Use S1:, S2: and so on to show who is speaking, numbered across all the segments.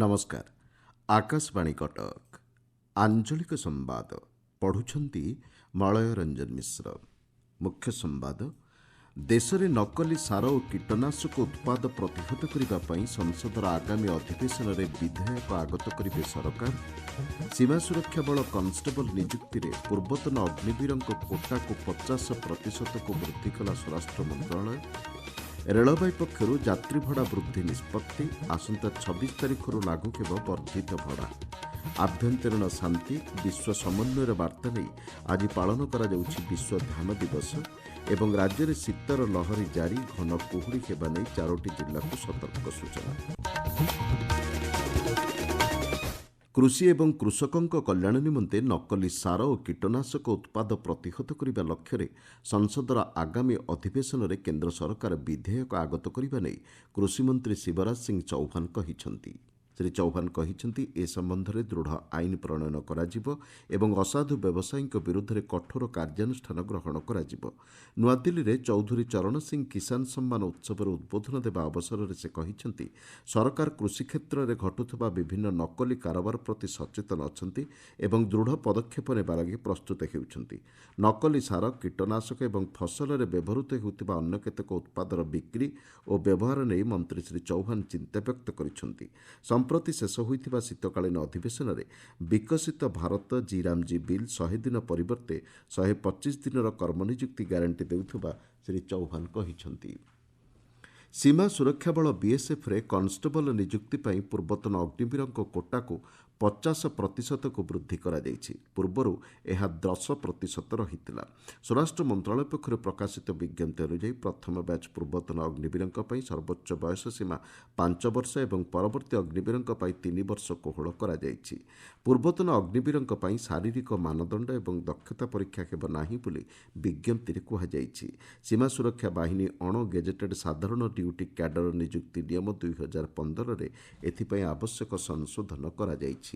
S1: नमस्कार। आकाशवाणी कटक आंचलिक संवाद पढ़ुछंती मलय रंजन मिश्र। मुख्य संवाद देश में नकली सार और कीटनाशक उत्पाद प्रतिहत करने संसदर आगामी अधिवेशन में विधेयक आगत करेंगे सरकार। सीमा सुरक्षा बल कन्स्टेबल नियुक्ति में पूर्वतन अग्निवीर कोटा को 50% को वृद्धि कला स्वराष्ट्र मंत्रालय। रेलवे पक्षर यात्री भड़ा वृद्धि निष्पत्ति आसंता 26 तारिख लागू केव वर्धित भड़ा। आभ्यंतरीण शांति विश्व समन्वयर वार्ता नहीं आज पालन करा जाउछि विश्व ध्यान दिवस एवं राज्य में शीतर लहरी जारी घन कुहुड़ी हेबा नहीं 4टी जिला को सतर्क सूचना। कृषि एवं कृषकों कल्याण निमंते नकली सार और कीटनाशक उत्पाद प्रतिहत करने लक्ष्य संसदर आगामी अधिवेशन में केन्द्र सरकार विधेयक आगत करने नहीं कृषिमंत्री शिवराज सिंह चौहान कहिछंती। श्री चौहान कहिछंती ए संबंध में दृढ़ आईन प्रणयन कराजिबो एवं असाधु व्यवसायी विरुद्ध में कठोर कार्यानुष्ठान ग्रहण कराजिबो। नुआदिल्ली में चौधरी चरण सिंह किसान सम्मान उत्सव उद्बोधन देवा अवसर में से कहिछंती सरकार कृषि क्षेत्र में घटुवा विभिन्न नकली कारोबार प्रति सचेतन अछंती एवं दृढ़ पदक्षेप नेबा लागि प्रस्तुत हेउछंती। नकली सार कीटनाशक एवं फसल में व्यवहृत हेउथिबा अन्य केतेक उत्पादर बिक्री और व्यवहार नहीं मंत्री श्री चौहान चिंता व्यक्त करिछंती। संप्रति शेष होइथिबा शीतकालीन अधिवेशन में विकसित भारत जी रामजी बिल 100 दिन परिवर्ते 125 दिन कर्मनियुक्ति ग्यारंटी देउथिबा श्री चौहान कहिछंती। सीमा सुरक्षा बल बीएसएफ रे कन्स्टेबल नियुक्ति पर पूर्वतन अग्निवीर कोटा को 50% को वृद्धि करा जायछि। पूर्वरु यह 10% रहितिला। स्वराष्ट्र मंत्रालय पक्षर प्रकाशित विज्ञप्ति अनुसार प्रथम बैच पूर्वतन अग्निवीर सर्वोच्च बयस सीमा 5 वर्ष एवं परवर्ती अग्निवीर 3 वर्ष कोहल करा जायछि। पूर्वतन अग्निवीर शारीरिक मानदंड एवं दक्षता परीक्षा हेब नाही बोली विज्ञप्ति रे कुहा जायछि। सीमा सुरक्षा बाहिनी अण गेजेटेड साधारण ड्यूटी कैडर नियुक्ति नियम 2015 रे एथिपई आवश्यक संशोधन करा जायछि।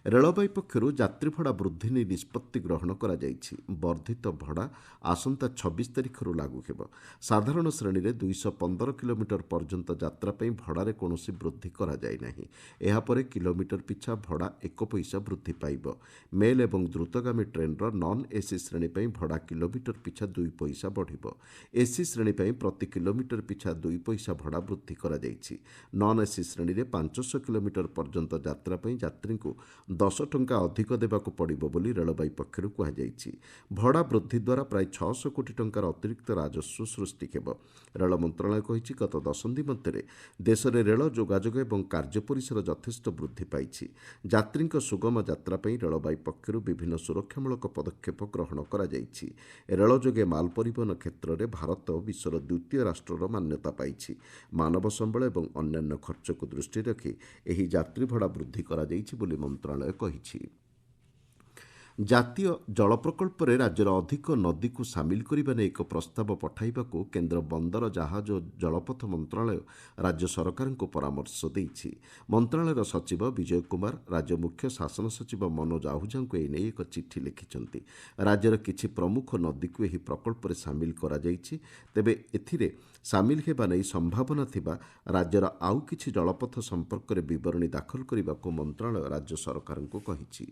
S1: रेलवे पक्षर यात्री भड़ा वृद्धि नहीं निष्पत्ति ग्रहण करा जायछि। वर्धित भड़ा आसंता 26 तारिख लागू हेब। साधारण श्रेणी में 215 किलोमीटर पर्यंत यात्रा पर भड़ारे कौनसी वृद्धि करा जाय नाही। एहा परे किलोमीटर पिछा भड़ा 1 पैसा वृद्धि पाइब। मेल एवं द्रुतगामी ट्रेन नॉन एसी श्रेणी पर भड़ा किलोमीटर पिछा 2 पैसा बढ़िब। एसी श्रेणी पर प्रति किलोमीटर पिछा 2 पैसा भड़ा वृद्धि करा जायछि। नॉन एसी श्रेणी में 500 किलोमीटर पर्यंत यात्रा पर यात्री को 10 टंका अधिक देवाक पड़िबो बोली रेलवे पक्षर कुहाଯାଇଛି। भड़ा वृद्धि द्वारा प्राय 600 कोटी टंकार अतिरिक्त राजस्व सृष्टि हेब। रेल मंत्रालय कहिछि गत दशंधि मध्य देश में रेल जोगाजोग एवं कार्य परिसर यथेष्ट वृद्धि पाइछि। यात्री सुगम यात्रा पर रेलवे पक्षर विभिन्न सुरक्षामूलक पदक्षेप ग्रहण करा जाइछि। रेल जोगे माल परिवहन क्षेत्र में भारत विश्वर द्वितीय राष्ट्रर मान्यता पाइछि। मानव संबल एवं अन्यान्य खर्च को दृष्टि रखी एही यात्री भड़ा वृद्धि करा जाइछि बोली मंत्रालय कहिछि। जातीय जल प्रकल्प में राज्यर अधिक नदी को सामिल करने ने एक प्रस्ताव पठाइबाकू केन्द्र बंदर जहाज और जलपथ मंत्रालय राज्य सरकार को परामर्श देइछि। मंत्रालयर सचिव विजय कुमार राज्य मुख्य शासन सचिव मनोज आहूजा को एने एक चिठी लिखिछंती। राज्यर किछि प्रमुख नदी को एही प्रकल्प में सामिल करा जाइछि। तेबे एथिरे सामिल हेबा नै संभावना थिबा राज्यर आउ किछि जलपथ संपर्क में विवरणी दाखल करने मंत्रालय राज्य सरकार को कहिछि।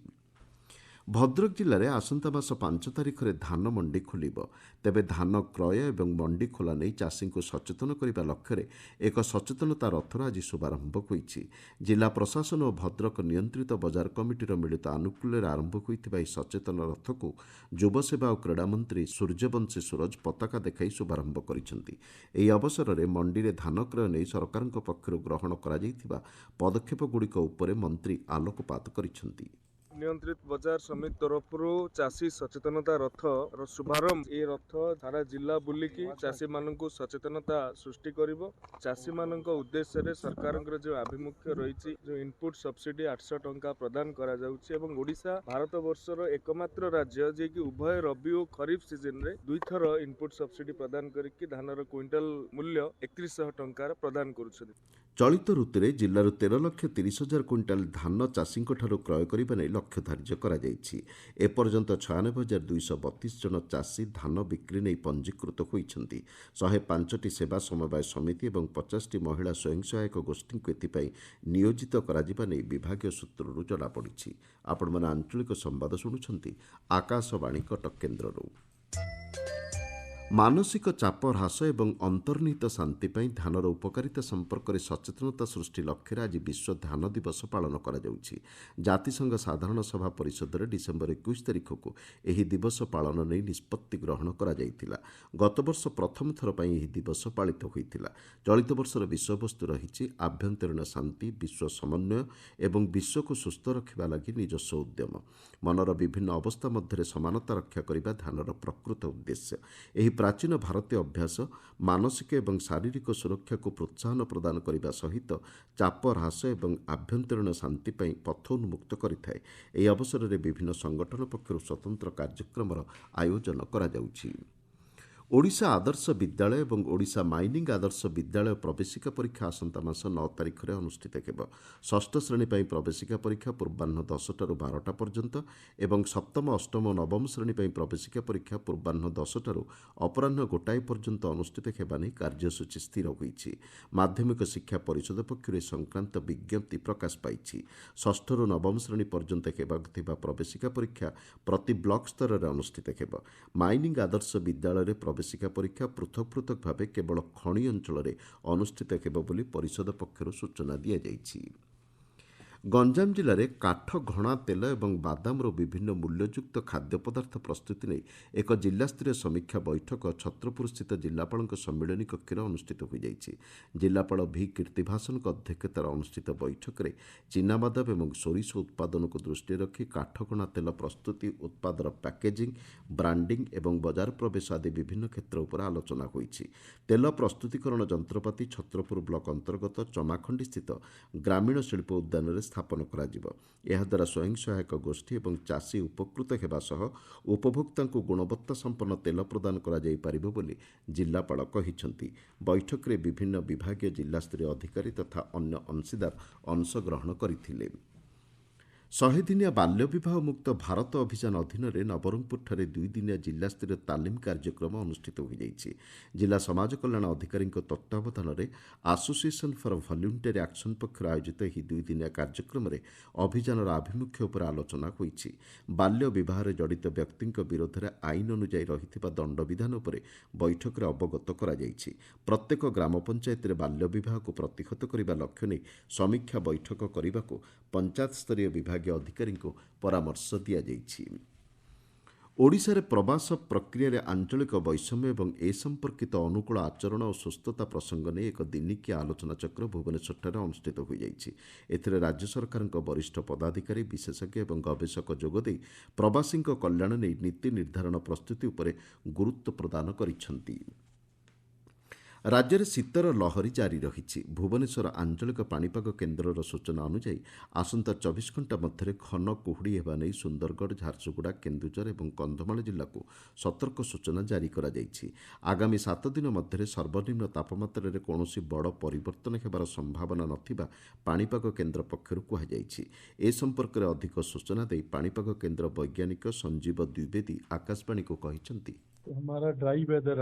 S1: भद्रक जिले में आसंता मास 5 तारिख में धान मंडी खोलिब। तेबे धान क्रय एवं मंडी खोला नहीं चाषी को सचेतन करने लक्ष्य एक सचेतनता रथर आज शुभारंभ होइछि। जिला प्रशासन और भद्रक नियंत्रित बजार कमिटीर मिलित आनुकूल्य आरंभ होइथिबा सचेतन रथ को युवसेवा और क्रीड़ा मंत्री सूर्यवंशी सूरज पताका देखाई शुभारंभ करिसेंति। एही अवसर में मंडी में धान क्रय नहीं सरकार पक्षर ग्रहण करा जाइथिबा पदक्षेप गुड़िक उपरे मंत्री आलोकपात करिसेंति।
S2: नियंत्रित बजार समिति तरफ चाषी सचेतनता रथ शुभारंभ ये रथ सारा जिला बुलिकी चाषी मानक सचेतनता सृष्टि करिवो। चाषी मानक उद्देश्य रे सरकार जो आभिमुख्य रही जो इनपुट सब्सिडी 800 टंका प्रदान करा जाउछि एवं ओडिशा भारत वर्षर एकमात्र राज्य जे कि उभय रबी और खरीफ सीजन रे 2 थर इनपुट सब्सिडी प्रदान करके धानर क्विंटल मूल्य 3100 टंकार प्रदान करुछथि।
S1: ଚଳିତ ଋତୁରେ ଜିଲ୍ଲାରୁ 13,30,000 କ୍ୱିଣ୍ଟାଲ ଧାନ ଚାଷୀଙ୍କଠାରୁ କ୍ରୟ କରିବା ନେଇ ଲକ୍ଷ୍ୟ ଧାର୍ଯ୍ୟ କରାଯାଇଛି। ଏପର୍ଯ୍ୟନ୍ତ 96,232 ଜଣ ଚାଷୀ ଧାନ ବିକ୍ରି ନେଇ ପଞ୍ଜୀକୃତ ହୋଇଛନ୍ତି। 105ଟି ସେବା ସମବାୟ ସମିତି ଏବଂ 50ଟି ମହିଳା ସ୍ୱୟଂ ସହାୟକ ଗୋଷ୍ଠୀଙ୍କୁ ଏଥିପାଇଁ ନିୟୋଜିତ କରାଯିବା ନେଇ ବିଭାଗୀୟ ସୂତ୍ରରୁ ଜଣାପଡ଼ିଛି। ଆପଣମାନେ ଆଞ୍ଚଳିକ ସମ୍ବାଦ ଶୁଣୁଛନ୍ତି ଆକାଶବାଣୀ କଟକ କେନ୍ଦ୍ରରୁ। ମାନସିକ ଚାପ ହ୍ରାସ ଏବଂ ଅନ୍ତର୍ନିହିତ ଶାନ୍ତି ପାଇଁ ଧ୍ୟାନର ଉପକାରିତା ସମ୍ପର୍କରେ ସଚେତନତା ସୃଷ୍ଟି ଲକ୍ଷ୍ୟରେ ଆଜି ବିଶ୍ୱ ଧ୍ୟାନ ଦିବସ ପାଳନ କରାଯାଉଛି। ଜାତିସଂଘ ସାଧାରଣ ସଭା ପରିଷଦରେ ଡିସେମ୍ବର 21 ତାରିଖକୁ ଏହି ଦିବସ ପାଳନ ନେଇ ନିଷ୍ପତ୍ତି ଗ୍ରହଣ କରାଯାଇଥିଲା। ଗତବର୍ଷ ପ୍ରଥମ ଥର ପାଇଁ ଏହି ଦିବସ ପାଳିତ ହୋଇଥିଲା। ଚଳିତ ବର୍ଷର ବିଷୟବସ୍ତୁ ରହିଛି ଆଭ୍ୟନ୍ତରୀଣ ଶାନ୍ତି, ବିଶ୍ୱ ସମନ୍ୱୟ ଏବଂ ବିଶ୍ୱକୁ ସୁସ୍ଥ ରଖିବା ଲାଗି ନିଜସ୍ୱ ଉଦ୍ୟମ। ମନର ବିଭିନ୍ନ ଅବସ୍ଥା ମଧ୍ୟରେ ସମାନତା ରକ୍ଷା କରିବା ଧ୍ୟାନର ପ୍ରକୃତ ଉଦ୍ଦେଶ୍ୟ। ଏହି ପ୍ରାଚୀନ ଭାରତୀୟ ଅଭ୍ୟାସ ମାନସିକ ଏବଂ ଶାରୀରିକ ସୁରକ୍ଷାକୁ ପ୍ରୋତ୍ସାହନ ପ୍ରଦାନ କରିବା ସହିତ ଚାପ ହ୍ରାସ ଏବଂ ଆଭ୍ୟନ୍ତରୀଣ ଶାନ୍ତି ପାଇଁ ପଥ ଉନ୍ମୁକ୍ତ କରିଥାଏ। ଏହି ଅବସରରେ ବିଭିନ୍ନ ସଂଗଠନ ପକ୍ଷରୁ ସ୍ୱତନ୍ତ୍ର କାର୍ଯ୍ୟକ୍ରମର ଆୟୋଜନ କରାଯାଉଛି। ଓଡ଼ିଶା ଆଦର୍ଶ ବିଦ୍ୟାଳୟ ଏବଂ ଓଡ଼ିଶା ମାଇନିଂ ଆଦର୍ଶ ବିଦ୍ୟାଳୟ ପ୍ରବେଶିକା ପରୀକ୍ଷା ଆସନ୍ତା ମାସ 9 ତାରିଖରେ ଅନୁଷ୍ଠିତ ହେବ। ଷଷ୍ଠ ଶ୍ରେଣୀ ପାଇଁ ପ୍ରବେଶିକା ପରୀକ୍ଷା ପୂର୍ବାହ୍ନ 10ଟାରୁ 12ଟା ପର୍ଯ୍ୟନ୍ତ ଏବଂ ସପ୍ତମ, ଅଷ୍ଟମ ଓ ନବମ ଶ୍ରେଣୀ ପାଇଁ ପ୍ରବେଶିକା ପରୀକ୍ଷା ପୂର୍ବାହ୍ନ 10ଟାରୁ ଅପରାହ୍ନ 1ଟାଏ ପର୍ଯ୍ୟନ୍ତ ଅନୁଷ୍ଠିତ ହେବା ନେଇ କାର୍ଯ୍ୟସୂଚୀ ସ୍ଥିର ହୋଇଛି। ମାଧ୍ୟମିକ ଶିକ୍ଷା ପରିଷଦ ପକ୍ଷରୁ ଏ ସଂକ୍ରାନ୍ତ ବିଜ୍ଞପ୍ତି ପ୍ରକାଶ ପାଇଛି। ଷଷ୍ଠରୁ ନବମ ଶ୍ରେଣୀ ପର୍ଯ୍ୟନ୍ତ ହେବାକୁ ଥିବା ପ୍ରବେଶିକା ପରୀକ୍ଷା ପ୍ରତି ବ୍ଲକ ସ୍ତରରେ ଅନୁଷ୍ଠିତ ହେବ। ମାଇନିଂ ଆଦର୍ଶ ବିଦ୍ୟାଳୟରେ ପ୍ରବେଶିକା ପରୀକ୍ଷା ପୃଥକ ପୃଥକ ଭାବେ କେବଳ ଖଣି ଅଞ୍ଚଳରେ ଅନୁଷ୍ଠିତ ହେବ ବୋଲି ପରିଷଦ ପକ୍ଷରୁ ସୂଚନା ଦିଆଯାଇଛି। ଗଞ୍ଜାମ ଜିଲ୍ଲାରେ କାଠ ଘଣା ତେଲ ଏବଂ ବାଦାମର ବିଭିନ୍ନ ମୂଲ୍ୟଯୁକ୍ତ ଖାଦ୍ୟପଦାର୍ଥ ପ୍ରସ୍ତୁତି ନେଇ ଏକ ଜିଲ୍ଲାସ୍ତରୀୟ ସମୀକ୍ଷା ବୈଠକ ଛତ୍ରପୁରସ୍ଥିତ ଜିଲ୍ଲାପାଳଙ୍କ ସମ୍ମିଳନୀ କକ୍ଷରେ ଅନୁଷ୍ଠିତ ହୋଇଯାଇଛି। ଜିଲ୍ଲାପାଳ ଭି କୀର୍ତ୍ତିଭାସନଙ୍କ ଅଧ୍ୟକ୍ଷତାରେ ଅନୁଷ୍ଠିତ ବୈଠକରେ ଚିନାବାଦାମ ଏବଂ ସୋରିଷ ଉତ୍ପାଦନକୁ ଦୃଷ୍ଟିରେ ରଖି କାଠଘଣା ତେଲ ପ୍ରସ୍ତୁତି, ଉତ୍ପାଦର ପ୍ୟାକେଜିଂ, ବ୍ରାଣ୍ଡିଂ ଏବଂ ବଜାର ପ୍ରବେଶ ଆଦି ବିଭିନ୍ନ କ୍ଷେତ୍ର ଉପରେ ଆଲୋଚନା ହୋଇଛି। ତେଲ ପ୍ରସ୍ତୁତିକରଣ ଯନ୍ତ୍ରପାତି ଛତ୍ରପୁର ବ୍ଲକ ଅନ୍ତର୍ଗତ ଚମାଖଣ୍ଡିସ୍ଥିତ ଗ୍ରାମୀଣ ଶିଳ୍ପ ଉଦ୍ୟାନରେ ସ୍ଥାପନ କରାଯିବ। ଏହାଦ୍ୱାରା ସ୍ୱୟଂ ସହାୟକ ଗୋଷ୍ଠୀ ଏବଂ ଚାଷୀ ଉପକୃତ ହେବା ସହ ଉପଭୋକ୍ତାଙ୍କୁ ଗୁଣବତ୍ତା ସମ୍ପନ୍ନ ତେଲ ପ୍ରଦାନ କରାଯାଇପାରିବ ବୋଲି ଜିଲ୍ଲାପାଳ କହିଛନ୍ତି। ବୈଠକରେ ବିଭିନ୍ନ ବିଭାଗୀୟ ଜିଲ୍ଲାସ୍ତରୀୟ ଅଧିକାରୀ ତଥା ଅନ୍ୟ ଅଂଶୀଦାର ଅଂଶଗ୍ରହଣ କରିଥିଲେ। 100 ଦିନିଆ ବାଲ୍ୟବିବାହ ମୁକ୍ତ ଭାରତ ଅଭିଯାନ ଅଧୀନରେ ନବରଙ୍ଗପୁରଠାରେ 2 ଦିନିଆ ଜିଲ୍ଲାସ୍ତରୀୟ ତାଲିମ କାର୍ଯ୍ୟକ୍ରମ ଅନୁଷ୍ଠିତ ହୋଇଯାଇଛି। ଜିଲ୍ଲା ସମାଜ କଲ୍ୟାଣ ଅଧିକାରୀଙ୍କ ତତ୍ତ୍ୱାବଧାନରେ ଆସୋସିଏସନ୍ ଫର ଭଲ୍ୟୁଣ୍ଟାରୀ ଆକ୍ସନ ପକ୍ଷରୁ ଆୟୋଜିତ ଏହି 2 ଦିନିଆ କାର୍ଯ୍ୟକ୍ରମରେ ଅଭିଯାନର ଆଭିମୁଖ୍ୟ ଉପରେ ଆଲୋଚନା ହୋଇଛି। ବାଲ୍ୟ ବିବାହରେ ଜଡ଼ିତ ବ୍ୟକ୍ତିଙ୍କ ବିରୋଧରେ ଆଇନ ଅନୁଯାୟୀ ରହିଥିବା ଦଣ୍ଡବିଧାନ ଉପରେ ବୈଠକରେ ଅବଗତ କରାଯାଇଛି। ପ୍ରତ୍ୟେକ ଗ୍ରାମ ପଞ୍ଚାୟତରେ ବାଲ୍ୟ ବିବାହକୁ ପ୍ରତିହତ କରିବା ଲକ୍ଷ୍ୟ ନେଇ ସମୀକ୍ଷା ବୈଠକ କରିବାକୁ ପଞ୍ଚାୟତସ୍ତରୀୟ ବିଭାଗୀୟ ଅଧିକାରୀଙ୍କୁ ପରାମର୍ଶ ଦିଆଯାଇଛି। ଓଡ଼ିଶାରେ ପ୍ରବାସ ପ୍ରକ୍ରିୟାରେ ଆଞ୍ଚଳିକ ବୈଷମ୍ୟ ଏବଂ ଏ ସମ୍ପର୍କିତ ଅନୁକୂଳ ଆଚରଣ ଓ ସୁସ୍ଥତା ପ୍ରସଙ୍ଗ ନେଇ ଏକ ଦିନିକିଆ ଆଲୋଚନାଚକ୍ର ଭୁବନେଶ୍ୱରଠାରେ ଅନୁଷ୍ଠିତ ହୋଇଯାଇଛି। ଏଥିରେ ରାଜ୍ୟ ସରକାରଙ୍କ ବରିଷ୍ଠ ପଦାଧିକାରୀ, ବିଶେଷଜ୍ଞ ଏବଂ ଗବେଷକ ଯୋଗଦେଇ ପ୍ରବାସୀଙ୍କ କଲ୍ୟାଣ ନେଇ ନୀତି ନିର୍ଦ୍ଧାରଣ ପ୍ରସ୍ତୁତି ଉପରେ ଗୁରୁତ୍ୱ ପ୍ରଦାନ କରିଛନ୍ତି। ରାଜ୍ୟରେ ଶୀତର ଲହରୀ ଜାରି ରହିଛି। ଭୁବନେଶ୍ୱର ଆଞ୍ଚଳିକ ପାଣିପାଗ କେନ୍ଦ୍ରର ସୂଚନା ଅନୁଯାୟୀ ଆସନ୍ତା 24 ଘଣ୍ଟା ମଧ୍ୟରେ ଘନ କୁହୁଡ଼ି ହେବା ନେଇ ସୁନ୍ଦରଗଡ଼, ଝାରସୁଗୁଡ଼ା, କେନ୍ଦୁଝର ଏବଂ କନ୍ଧମାଳ ଜିଲ୍ଲାକୁ ସତର୍କ ସୂଚନା ଜାରି କରାଯାଇଛି। ଆଗାମୀ 7 ଦିନ ମଧ୍ୟରେ ସର୍ବନିମ୍ନ ତାପମାତ୍ରାରେ କୌଣସି ବଡ଼ ପରିବର୍ତ୍ତନ ହେବାର ସମ୍ଭାବନା ନଥିବା ପାଣିପାଗ କେନ୍ଦ୍ର ପକ୍ଷରୁ କୁହାଯାଇଛି। ଏ ସମ୍ପର୍କରେ ଅଧିକ ସୂଚନା ଦେଇ ପାଣିପାଗ କେନ୍ଦ୍ର ବୈଜ୍ଞାନିକ ସଞ୍ଜୀବ ଦ୍ୱିବେଦୀ ଆକାଶବାଣୀକୁ କହିଛନ୍ତି।
S3: हमारा ड्राई वेदर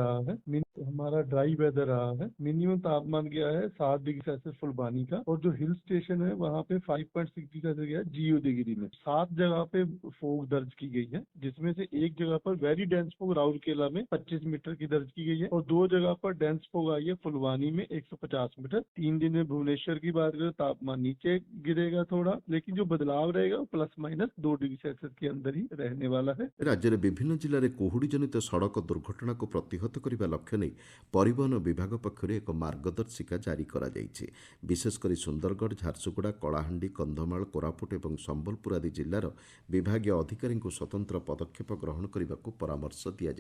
S3: रहा है। मिनिमम तापमान गया है 7 डिग्री सेल्सियस फुलबानी का, और जो हिल स्टेशन है वहाँ पे 5.6 डिग्री सेल्सियस गया है जीरो डिग्री में। 7 जगह पे फोग दर्ज की गई है, जिसमें से एक जगह पर वेरी डेंस फोग राउरकेला में 25 मीटर की दर्ज की गई है, और 2 जगह पर डेंस फोग आई है फुलबानी में 150 मीटर। 3 दिन में भुवनेश्वर की बात करें तापमान नीचे गिरेगा थोड़ा, लेकिन जो बदलाव रहेगा वो +- 2 डिग्री सेल्सियस के अंदर ही रहने वाला है।
S1: राज्य में विभिन्न जिले में कुहुड़ी जनित सड़क दुर्घटना को प्रतिहत करने लक्ष्य नहीं परिवहन विभाग पक्षर एक मार्गदर्शिका जारी कराଯାଇଛି। विशेषकर सुंदरगढ़, झारसुगुड़ा, कलाहांडी, कंधमाल, कोरापुट और संबलपुर आदि जिलार विभागीय अधिकारी स्वतंत्र पदक्षेप ग्रहण करने को परामर्श दिया।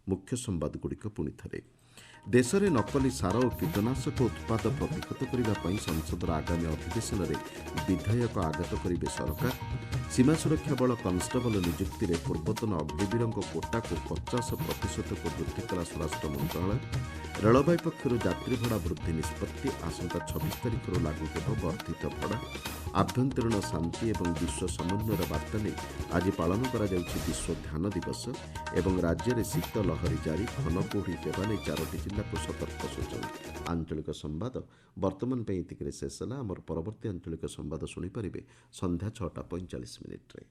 S1: मुख्य संवादगुड़िक पुणी थे। देश में नकली सार और कीटनाशक उत्पाद प्रतिहत करने संसदर आगामी अधिवेशन में विधेयक आगत करेंगे सरकार। सीमा सुरक्षा बल कन्स्टेबल नियुक्ति में पूर्वतन अग्निवीरों कोटा को 50% को वृद्धि कला स्वराष्ट्र मंत्रालय। ରେଳବାଇ ପକ୍ଷରୁ ଯାତ୍ରୀ ଭଡ଼ା ବୃଦ୍ଧି ନିଷ୍ପତ୍ତି ଆସନ୍ତା 26 ତାରିଖରୁ ଲାଗୁ ହେବ ବର୍ଦ୍ଧିତ ଭଡ଼ା। ଆଭ୍ୟନ୍ତରୀଣ ଶାନ୍ତି ଏବଂ ବିଶ୍ୱ ସମନ୍ୱୟର ବାର୍ତ୍ତା ନେଇ ଆଜି ପାଳନ କରାଯାଉଛି ବିଶ୍ୱ ଧ୍ୟାନ ଦିବସ ଏବଂ ରାଜ୍ୟରେ ଶୀତ ଲହରୀ ଜାରି, ଘନ କୁହୁଡ଼ି ହେବା ନେଇ 4ଟି ଜିଲ୍ଲାକୁ ସତର୍କ ସୂଚନା। ଆଞ୍ଚଳିକ ସମ୍ବାଦ ବର୍ତ୍ତମାନ ପାଇଁ ଏତିକିରେ ଶେଷ ହେଲା। ଆମର ପରବର୍ତ୍ତୀ ଆଞ୍ଚଳିକ ସମ୍ବାଦ ଶୁଣିପାରିବେ ସନ୍ଧ୍ୟା 6:45 ମିନିଟ୍ରେ।